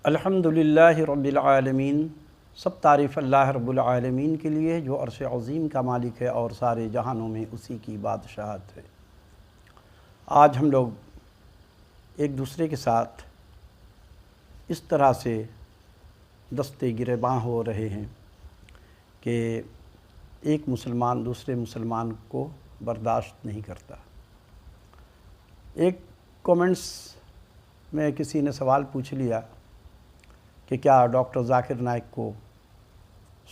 الحمدللہ رب العالمین، سب تعریف اللہ رب العالمین کے لیے جو عرش عظیم کا مالک ہے اور سارے جہانوں میں اسی کی بادشاہت ہے۔ آج ہم لوگ ایک دوسرے کے ساتھ اس طرح سے دستے گریباں ہو رہے ہیں کہ ایک مسلمان دوسرے مسلمان کو برداشت نہیں کرتا۔ ایک کومنٹس میں کسی نے سوال پوچھ لیا کہ کیا ڈاکٹر ذاکر نائک کو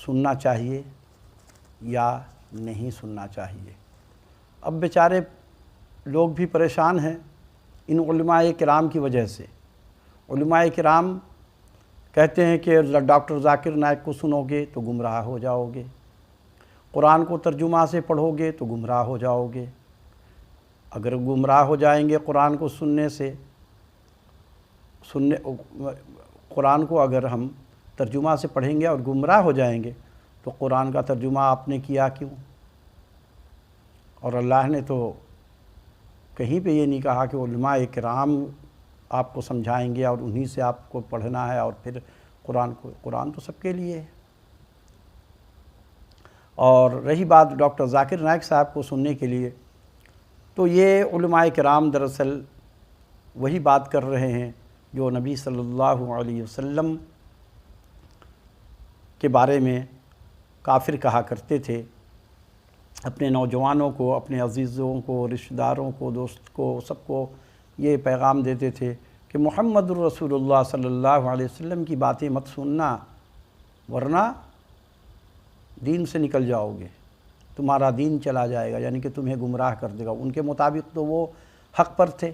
سننا چاہیے یا نہیں سننا چاہیے۔ اب بیچارے لوگ بھی پریشان ہیں ان علماء کرام کی وجہ سے۔ علماء کرام کہتے ہیں کہ ڈاکٹر ذاکر نائک کو سنو گے تو گمراہ ہو جاؤ گے، قرآن کو ترجمہ سے پڑھو گے تو گمراہ ہو جاؤ گے۔ اگر گمراہ ہو جائیں گے قرآن کو سننے سے، قرآن کو اگر ہم ترجمہ سے پڑھیں گے اور گمراہ ہو جائیں گے تو قرآن کا ترجمہ آپ نے کیا کیوں؟ اور اللہ نے تو کہیں پہ یہ نہیں کہا کہ علماء کرام آپ کو سمجھائیں گے اور انہی سے آپ کو پڑھنا ہے اور پھر قرآن تو سب کے لیے ہے۔ اور رہی بات ڈاکٹر ذاکر نائک صاحب کو سننے کے لیے، تو یہ علماء کرام دراصل وہی بات کر رہے ہیں جو نبی صلی اللہ علیہ وسلم کے بارے میں کافر کہا کرتے تھے، اپنے نوجوانوں کو، اپنے عزیزوں کو، رشتہ داروں کو، دوست کو، سب کو یہ پیغام دیتے تھے کہ محمد الرسول اللہ صلی اللہ علیہ وسلم کی باتیں مت سننا ورنہ دین سے نکل جاؤ گے، تمہارا دین چلا جائے گا، یعنی کہ تمہیں گمراہ کر دے گا۔ ان کے مطابق تو وہ حق پر تھے،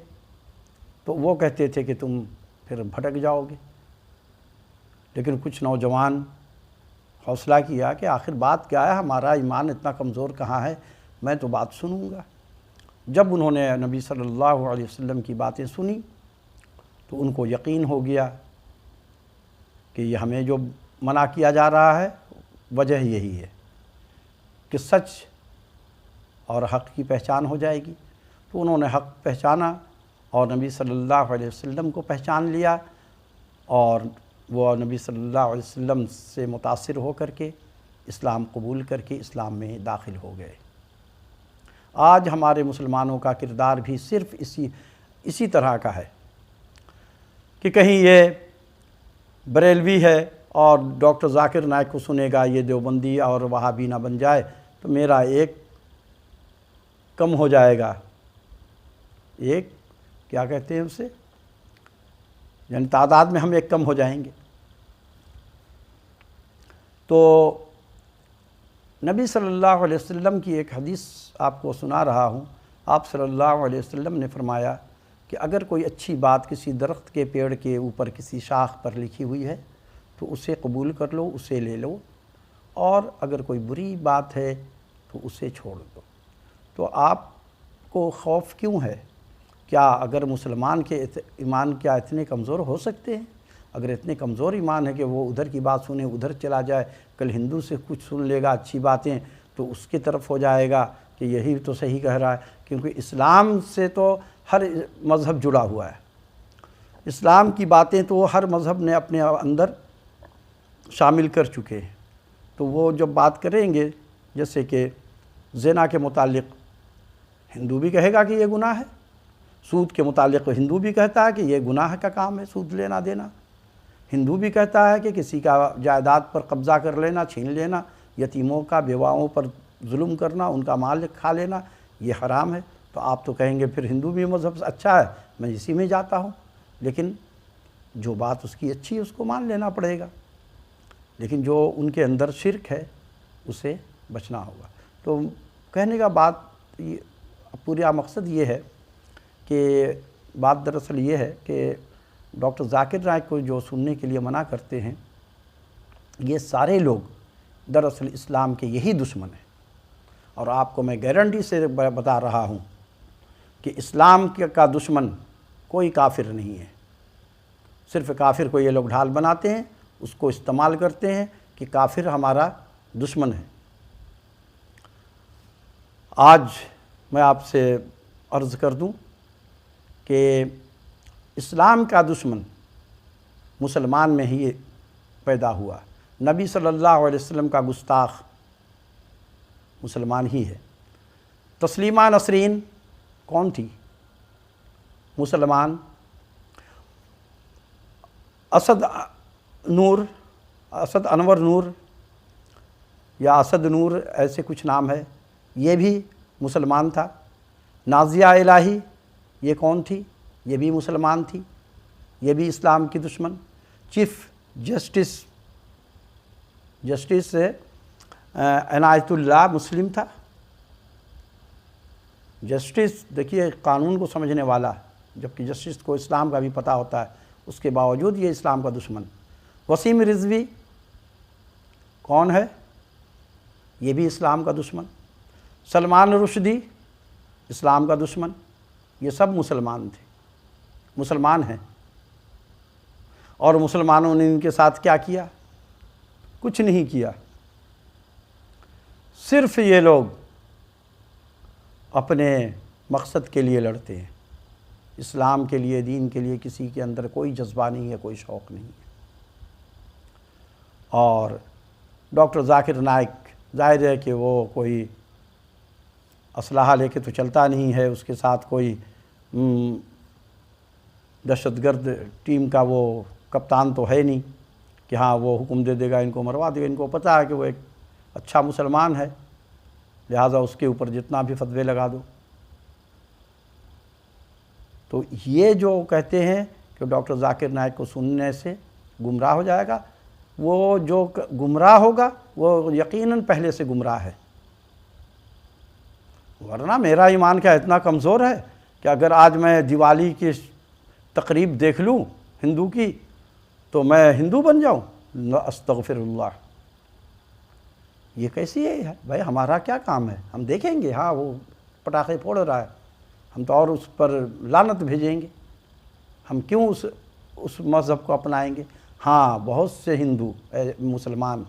تو وہ کہتے تھے کہ تم پھر بھٹک جاؤ گے۔ لیکن کچھ نوجوان حوصلہ کیا کہ آخر بات کیا ہے، ہمارا ایمان اتنا کمزور کہاں ہے، میں تو بات سنوں گا۔ جب انہوں نے نبی صلی اللہ علیہ وسلم کی باتیں سنی تو ان کو یقین ہو گیا کہ یہ ہمیں جو منع کیا جا رہا ہے وجہ یہی ہے کہ سچ اور حق کی پہچان ہو جائے گی۔ تو انہوں نے حق پہچانا اور نبی صلی اللہ علیہ وسلم کو پہچان لیا، اور وہ نبی صلی اللہ علیہ وسلم سے متاثر ہو کر کے اسلام قبول کر کے اسلام میں داخل ہو گئے۔ آج ہمارے مسلمانوں کا کردار بھی صرف اسی طرح کا ہے کہ کہیں یہ بریلوی ہے اور ڈاکٹر ذاکر نائک کو سنے گا، یہ دیوبندی اور وہابی نہ بن جائے تو میرا ایک کم ہو جائے گا، ایک کیا کہتے ہیں اسے، یعنی تعداد میں ہم ایک کم ہو جائیں گے۔ تو نبی صلی اللہ علیہ وسلم کی ایک حدیث آپ کو سنا رہا ہوں۔ آپ صلی اللہ علیہ وسلم نے فرمایا کہ اگر کوئی اچھی بات کسی درخت کے پیڑ کے اوپر کسی شاخ پر لکھی ہوئی ہے تو اسے قبول کر لو، اسے لے لو، اور اگر کوئی بری بات ہے تو اسے چھوڑ دو۔ تو آپ کو خوف کیوں ہے؟ کیا اگر مسلمان کے ایمان کیا اتنے کمزور ہو سکتے ہیں؟ اگر اتنے کمزور ایمان ہے کہ وہ ادھر کی بات سنے ادھر چلا جائے، کل ہندو سے کچھ سن لے گا اچھی باتیں تو اس کی طرف ہو جائے گا کہ یہی تو صحیح کہہ رہا ہے، کیونکہ اسلام سے تو ہر مذہب جڑا ہوا ہے۔ اسلام کی باتیں تو ہر مذہب نے اپنے اندر شامل کر چکے ہیں۔ تو وہ جب بات کریں گے، جیسے کہ زنا کے متعلق ہندو بھی کہے گا کہ یہ گناہ ہے، سود کے متعلق ہندو بھی کہتا ہے کہ یہ گناہ کا کام ہے، سود لینا دینا۔ ہندو بھی کہتا ہے کہ کسی کا جائیداد پر قبضہ کر لینا، چھین لینا، یتیموں کا بیواؤں پر ظلم کرنا، ان کا مال کھا لینا، یہ حرام ہے۔ تو آپ تو کہیں گے پھر ہندو بھی مذہب اچھا ہے، میں اسی میں جاتا ہوں۔ لیکن جو بات اس کی اچھی ہے اس کو مان لینا پڑے گا، لیکن جو ان کے اندر شرک ہے اسے بچنا ہوگا۔ تو کہنے کا بات پورا مقصد یہ ہے کہ بات دراصل یہ ہے کہ ڈاکٹر ذاکر نائک کو جو سننے کے لیے منع کرتے ہیں، یہ سارے لوگ دراصل اسلام کے یہی دشمن ہیں۔ اور آپ کو میں گارنٹی سے بتا رہا ہوں کہ اسلام کا دشمن کوئی کافر نہیں ہے۔ صرف کافر کو یہ لوگ ڈھال بناتے ہیں، اس کو استعمال کرتے ہیں کہ کافر ہمارا دشمن ہے۔ آج میں آپ سے عرض کر دوں کہ اسلام کا دشمن مسلمان میں ہی پیدا ہوا۔ نبی صلی اللہ علیہ وسلم کا گستاخ مسلمان ہی ہے۔ تسلیمہ نسرین کون تھی؟ مسلمان۔ اسد انور نور یا اسد نور ایسے کچھ نام ہے، یہ بھی مسلمان تھا۔ نازیہ الہی یہ کون تھی؟ یہ بھی مسلمان تھی، یہ بھی اسلام کی دشمن۔ چیف جسٹس عنایت اللہ مسلم تھا۔ جسٹس دیکھیے قانون کو سمجھنے والا، جبکہ جسٹس کو اسلام کا بھی پتہ ہوتا ہے، اس کے باوجود یہ اسلام کا دشمن۔ وسیم رضوی کون ہے؟ یہ بھی اسلام کا دشمن۔ سلمان رشدی اسلام کا دشمن۔ یہ سب مسلمان تھے، مسلمان ہیں، اور مسلمانوں نے ان کے ساتھ کیا کیا؟ کچھ نہیں کیا۔ صرف یہ لوگ اپنے مقصد کے لیے لڑتے ہیں، اسلام کے لیے، دین کے لیے کسی کے اندر کوئی جذبہ نہیں ہے، کوئی شوق نہیں ہے۔ اور ڈاکٹر ذاکر نائک ظاہر ہے کہ وہ کوئی اسلحہ لے کے تو چلتا نہیں ہے، اس کے ساتھ کوئی دہشت گرد ٹیم کا وہ کپتان تو ہے نہیں کہ ہاں وہ حکم دے دے گا ان کو مروا دے گا۔ ان کو پتہ ہے کہ وہ ایک اچھا مسلمان ہے، لہٰذا اس کے اوپر جتنا بھی فتوے لگا دو۔ تو یہ جو کہتے ہیں کہ ڈاکٹر ذاکر نائک کو سننے سے گمراہ ہو جائے گا، وہ جو گمراہ ہوگا وہ یقیناً پہلے سے گمراہ ہے۔ ورنہ میرا ایمان کیا اتنا کمزور ہے کہ اگر آج میں دیوالی کی تقریب دیکھ لوں ہندو کی تو میں ہندو بن جاؤں؟ استغفر اللہ۔ یہ کیسی ہے بھائی؟ ہمارا کیا کام ہے؟ ہم دیکھیں گے ہاں وہ پٹاخے پھوڑ رہا ہے، ہم تو اور اس پر لعنت بھیجیں گے، ہم کیوں اس مذہب کو اپنائیں گے؟ ہاں بہت سے ہندو مسلمان،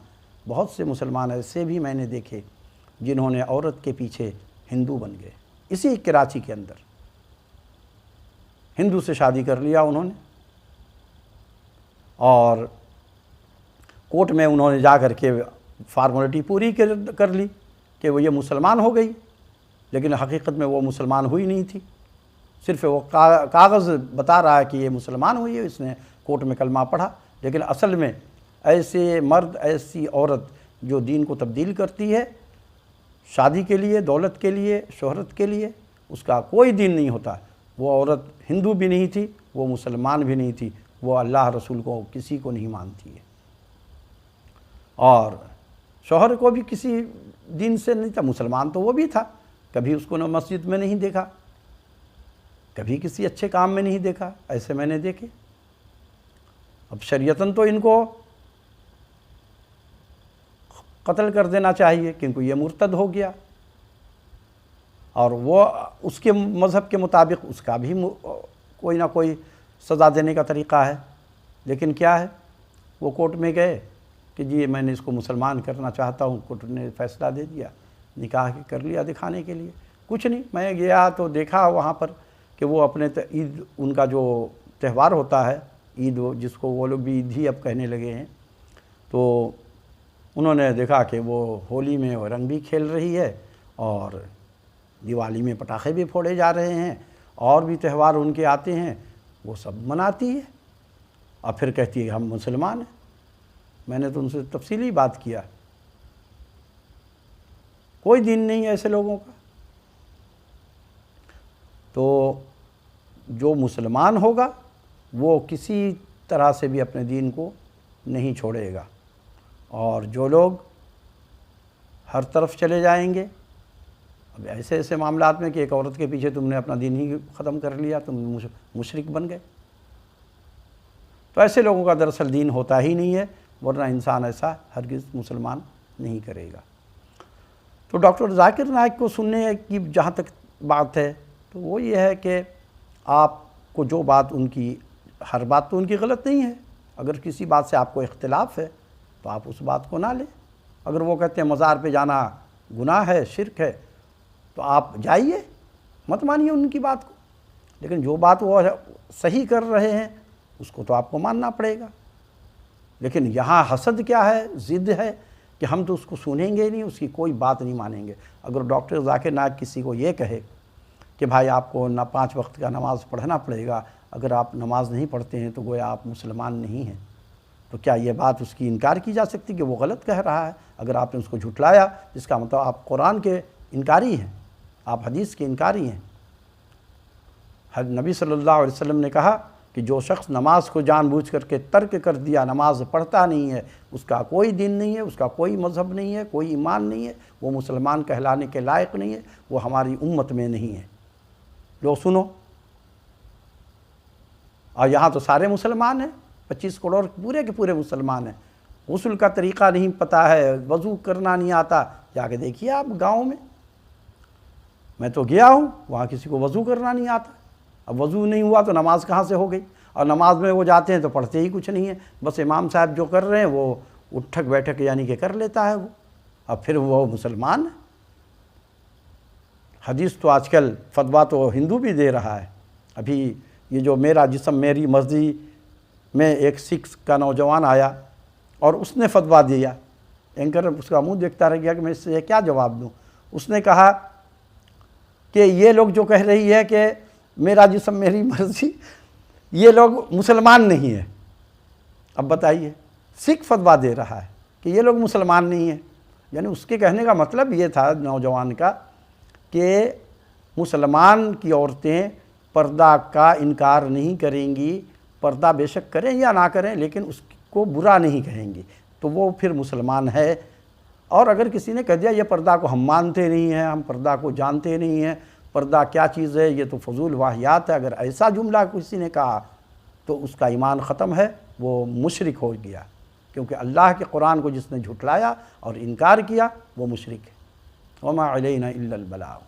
بہت سے مسلمان ایسے بھی میں نے دیکھے جنہوں نے عورت کے پیچھے ہندو بن گئے۔ اسی کراچی کے اندر ہندو سے شادی کر لیا انہوں نے، اور کورٹ میں انہوں نے جا کر کے فارمیلٹی پوری کر لی کہ وہ یہ مسلمان ہو گئی، لیکن حقیقت میں وہ مسلمان ہوئی نہیں تھی، صرف وہ کاغذ بتا رہا ہے کہ یہ مسلمان ہوئی ہے، اس نے کورٹ میں کلمہ پڑھا، لیکن اصل میں ایسے مرد، ایسی عورت جو دین کو تبدیل کرتی ہے شادی کے لیے، دولت کے لیے، شہرت کے لیے، اس کا کوئی دین نہیں ہوتا۔ وہ عورت ہندو بھی نہیں تھی، وہ مسلمان بھی نہیں تھی، وہ اللہ رسول کو کسی کو نہیں مانتی ہے، اور شوہر کو بھی کسی دین سے نہیں تھا، مسلمان تو وہ بھی تھا، کبھی اس کو نہ مسجد میں نہیں دیکھا، کبھی کسی اچھے کام میں نہیں دیکھا، ایسے میں نے دیکھے۔ اب شریعتاً تو ان کو قتل کر دینا چاہیے کیونکہ یہ مرتد ہو گیا، اور وہ اس کے مذہب کے مطابق اس کا بھی کوئی نہ کوئی سزا دینے کا طریقہ ہے، لیکن کیا ہے، وہ کورٹ میں گئے کہ جی میں نے اس کو مسلمان کرنا چاہتا ہوں، کورٹ نے فیصلہ دے دیا، نکاح کر لیا دکھانے کے لیے۔ کچھ نہیں، میں گیا تو دیکھا وہاں پر کہ وہ اپنے عید، ان کا جو تہوار ہوتا ہے عید، جس کو وہ لوگ بھی عید ہی اب کہنے لگے ہیں، تو انہوں نے دیکھا کہ وہ ہولی میں رنگ بھی کھیل رہی ہے اور دیوالی میں پٹاخے بھی پھوڑے جا رہے ہیں، اور بھی تہوار ان کے آتے ہیں وہ سب مناتی ہے، اور پھر کہتی ہے ہم مسلمان ہیں۔ میں نے تو ان سے تفصیلی بات کیا، کوئی دین نہیں ہے ایسے لوگوں کا۔ تو جو مسلمان ہوگا وہ کسی طرح سے بھی اپنے دین کو نہیں چھوڑے گا، اور جو لوگ ہر طرف چلے جائیں گے، اب ایسے ایسے معاملات میں کہ ایک عورت کے پیچھے تم نے اپنا دین ہی ختم کر لیا، تم مشرک بن گئے، تو ایسے لوگوں کا دراصل دین ہوتا ہی نہیں ہے، ورنہ انسان ایسا ہرگز مسلمان نہیں کرے گا۔ تو ڈاکٹر ذاکر نائک کو سننے کی جہاں تک بات ہے تو وہ یہ ہے کہ آپ کو جو بات ان کی، ہر بات تو ان کی غلط نہیں ہے، اگر کسی بات سے آپ کو اختلاف ہے تو آپ اس بات کو نہ لیں۔ اگر وہ کہتے ہیں مزار پہ جانا گناہ ہے، شرک ہے، تو آپ جائیے، مت مانیے ان کی بات کو، لیکن جو بات وہ صحیح کر رہے ہیں اس کو تو آپ کو ماننا پڑے گا۔ لیکن یہاں حسد کیا ہے، ضد ہے کہ ہم تو اس کو سنیں گے نہیں، اس کی کوئی بات نہیں مانیں گے۔ اگر ڈاکٹر ذاکر نائک کسی کو یہ کہے کہ بھائی آپ کو 5 وقت کا نماز پڑھنا پڑے گا، اگر آپ نماز نہیں پڑھتے ہیں تو گویا آپ مسلمان نہیں ہیں، تو کیا یہ بات اس کی انکار کی جا سکتی کہ وہ غلط کہہ رہا ہے؟ اگر آپ نے اس کو جھٹلایا، جس کا مطلب آپ قرآن کے انکاری ہیں، آپ حدیث کے انکاری ہیں۔ نبی صلی اللہ علیہ وسلم نے کہا کہ جو شخص نماز کو جان بوجھ کر کے ترک کر دیا، نماز پڑھتا نہیں ہے، اس کا کوئی دین نہیں ہے، اس کا کوئی مذہب نہیں ہے، کوئی ایمان نہیں ہے، وہ مسلمان کہلانے کے لائق نہیں ہے، وہ ہماری امت میں نہیں ہے۔ لو سنو، اور یہاں تو سارے مسلمان ہیں، 25 کروڑ پورے کے پورے مسلمان ہیں۔ غسل کا طریقہ نہیں پتہ ہے، وضو کرنا نہیں آتا، جا کے دیکھیے آپ گاؤں میں تو گیا ہوں، وہاں کسی کو وضو کرنا نہیں آتا۔ اب وضو نہیں ہوا تو نماز کہاں سے ہو گئی؟ اور نماز میں وہ جاتے ہیں تو پڑھتے ہی کچھ نہیں ہے، بس امام صاحب جو کر رہے ہیں وہ اٹھک بیٹھک یعنی کہ کر لیتا ہے وہ، اب پھر وہ مسلمان ہے۔ حدیث تو آج کل فتویٰ تو ہندو بھی دے رہا ہے۔ ابھی یہ جو میرا جسم میری مرضی میں ایک سکھ کا نوجوان آیا اور اس نے فتویٰ دیا، اینکر اس کا منہ دیکھتا رہ گیا کہ میں اس سے کیا جواب دوں۔ اس نے کہا کہ یہ لوگ جو کہہ رہی ہے کہ میرا جسم میری مرضی، یہ لوگ مسلمان نہیں ہیں۔ اب بتائیے، سکھ فتویٰ دے رہا ہے کہ یہ لوگ مسلمان نہیں ہیں، یعنی اس کے کہنے کا مطلب یہ تھا نوجوان کا کہ مسلمان کی عورتیں پردہ کا انکار نہیں کریں گی، پردہ بے شک کریں یا نہ کریں لیکن اس کو برا نہیں کہیں گی، تو وہ پھر مسلمان ہے۔ اور اگر کسی نے کہہ دیا یہ پردہ کو ہم مانتے نہیں ہیں، ہم پردہ کو جانتے نہیں ہیں، پردہ کیا چیز ہے، یہ تو فضول واہیات ہے، اگر ایسا جملہ کسی نے کہا تو اس کا ایمان ختم ہے، وہ مشرک ہو گیا، کیونکہ اللہ کے قرآن کو جس نے جھٹلایا اور انکار کیا وہ مشرک ہے۔ وما علینا الا البلاغ۔